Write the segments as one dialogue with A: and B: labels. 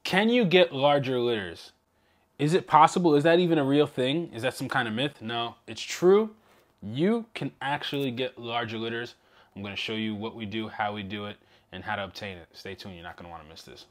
A: Can you get larger litters? Is it possible? Is that even a real thing? Is that some kind of myth? No, it's true. You can actually get larger litters. I'm going to show you what we do, how we do it, and how to obtain it. Stay tuned. You're not going to want to miss this.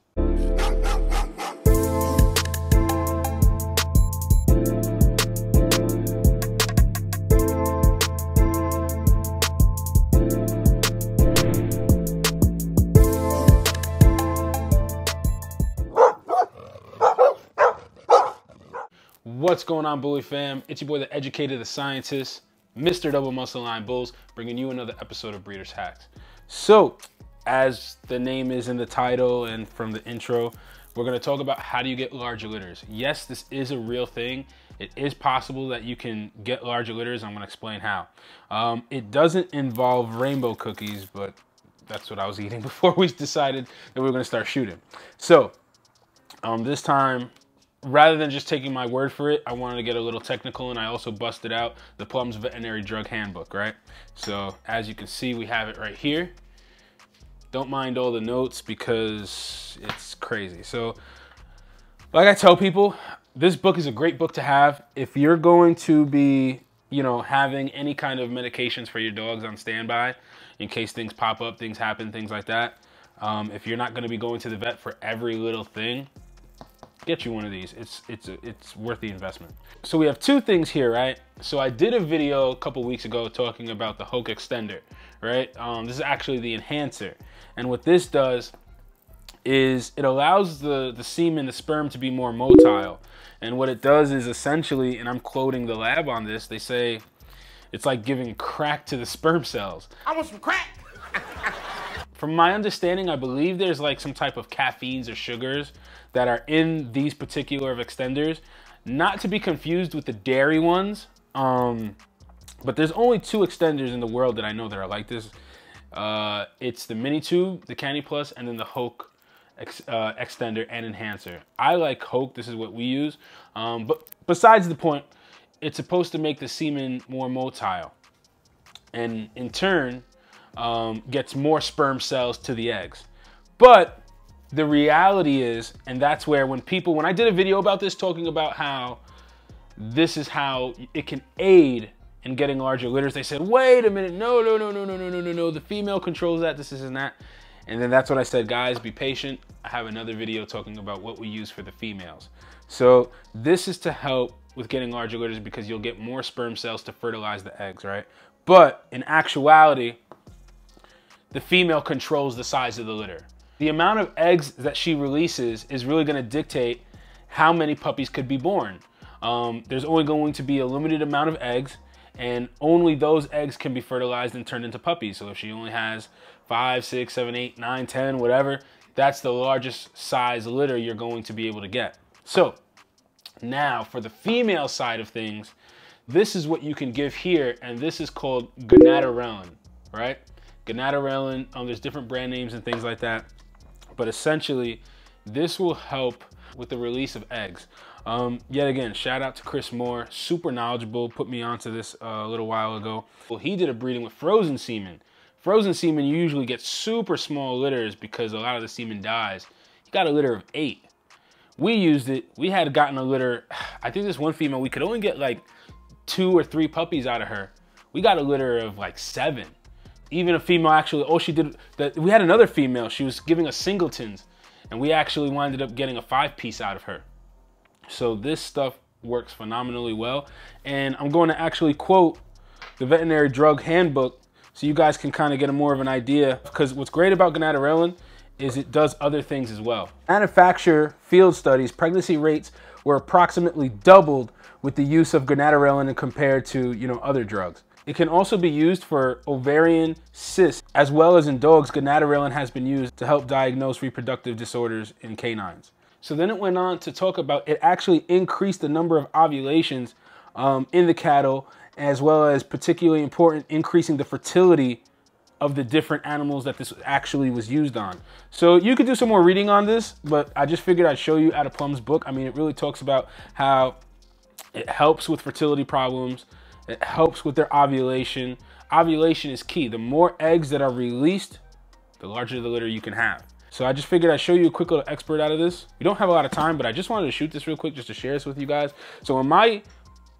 A: What's going on, Bully fam? It's your boy, the educator, the scientist, Mr. Double Muscle Line Bulls, bringing you another episode of Breeders Hacks. So, as the name is in the title and from the intro, we're going to talk about how do you get larger litters. Yes, this is a real thing. It is possible that you can get larger litters. I'm going to explain how. It doesn't involve rainbow cookies, but that's what I was eating before we decided that we were going to start shooting. So, this time, rather than just taking my word for it, I wanted to get a little technical, and I also busted out the Plum's Veterinary Drug Handbook, right? So as you can see, we have it right here. Don't mind all the notes because it's crazy. So like I tell people, this book is a great book to have if you're going to be, having any kind of medications for your dogs on standby in case things pop up, things happen, things like that. If you're not going to be going to the vet for every little thing, get you one of these. It's worth the investment. So we have two things here, right? So I did a video a couple weeks ago talking about the Hoek extender, right? This is actually the enhancer. And what this does is it allows the semen, the sperm, to be more motile. And what it does is essentially, and I'm quoting the lab on this, they say it's like giving crack to the sperm cells.
B: I want some crack.
A: From my understanding, I believe there's like some type of caffeines or sugars that are in these particular extenders, not to be confused with the dairy ones. But there's only two extenders in the world that I know that are like this. It's the mini tube, the Candy Plus, and then the Hoek extender and enhancer. I like Hoek. This is what we use. But besides the point, it's supposed to make the semen more motile, and in turn, gets more sperm cells to the eggs. But the reality is, and that's where when I did a video about this talking about how this is how it can aid in getting larger litters, they said, wait a minute, no, the female controls that, this and that. And then that's what I said, guys, be patient. I have another video talking about what we use for the females. So this is to help with getting larger litters because you'll get more sperm cells to fertilize the eggs, right? But in actuality, the female controls the size of the litter. The amount of eggs that she releases is really going to dictate how many puppies could be born. There's only going to be a limited amount of eggs, and only those eggs can be fertilized and turned into puppies. So if she only has 5, 6, 7, 8, 9, 10, whatever, that's the largest size litter you're going to be able to get. So now for the female side of things, this is what you can give here, and this is called Gonadarellin, right? Gonadarellin, there's different brand names and things like that. But essentially, this will help with the release of eggs. Yet again, shout out to Chris Moore, super knowledgeable, put me onto this a little while ago. Well, he did a breeding with frozen semen. Frozen semen, you usually get super small litters because a lot of the semen dies. He got a litter of 8. We used it, we had gotten a litter, I think this one female, we could only get like 2 or 3 puppies out of her. We got a litter of like 7. Even a female actually, we had another female, she was giving us singletons, and we actually winded up getting a 5-piece out of her. So this stuff works phenomenally well. And I'm going to actually quote the Veterinary Drug Handbook so you guys can kind of get more of an idea, because what's great about Gonadarellin is it does other things as well. Manufacturer field studies, pregnancy rates were approximately doubled with the use of Gonadarellin compared to, other drugs. It can also be used for ovarian cysts, as well as in dogs. Gonadarellin has been used to help diagnose reproductive disorders in canines. So then it went on to talk about it actually increased the number of ovulations in the cattle, as well as particularly important, increasing the fertility of the different animals that this actually was used on. So you could do some more reading on this, but I just figured I'd show you out of Plum's book. I mean, it really talks about how it helps with fertility problems. It helps with their ovulation. Ovulation is key. The more eggs that are released, the larger the litter you can have. So I just figured I'd show you a quick little expert out of this. We don't have a lot of time, but I just wanted to shoot this real quick just to share this with you guys. So in my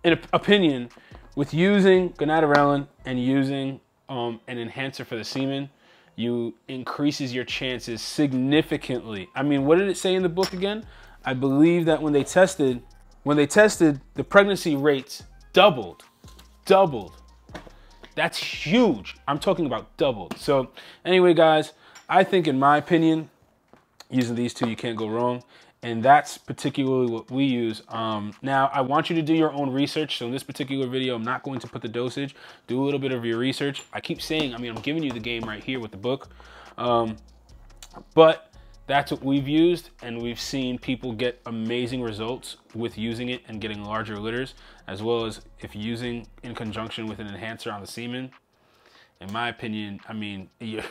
A: opinion, with using Gonadarellin and using an enhancer for the semen, you increases your chances significantly. I mean, what did it say in the book again? I believe that when they tested, the pregnancy rates doubled. That's huge. I'm talking about doubled. So anyway, guys, I think in my opinion, using these two, you can't go wrong. And that's particularly what we use. Now, I want you to do your own research. So in this particular video, I'm not going to put the dosage. Do a little bit of your research. I keep saying, I mean, I'm giving you the game right here with the book. But that's what we've used, and we've seen people get amazing results with using it and getting larger litters, as well as if using in conjunction with an enhancer on the semen. In my opinion, I mean, you're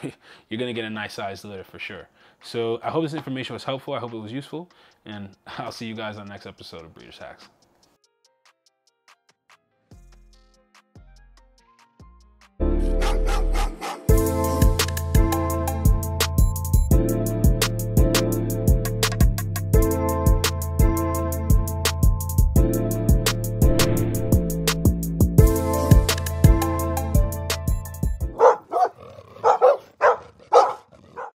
A: gonna get a nice sized litter for sure. So I hope this information was helpful. I hope it was useful, and I'll see you guys on the next episode of Breeders Hacks.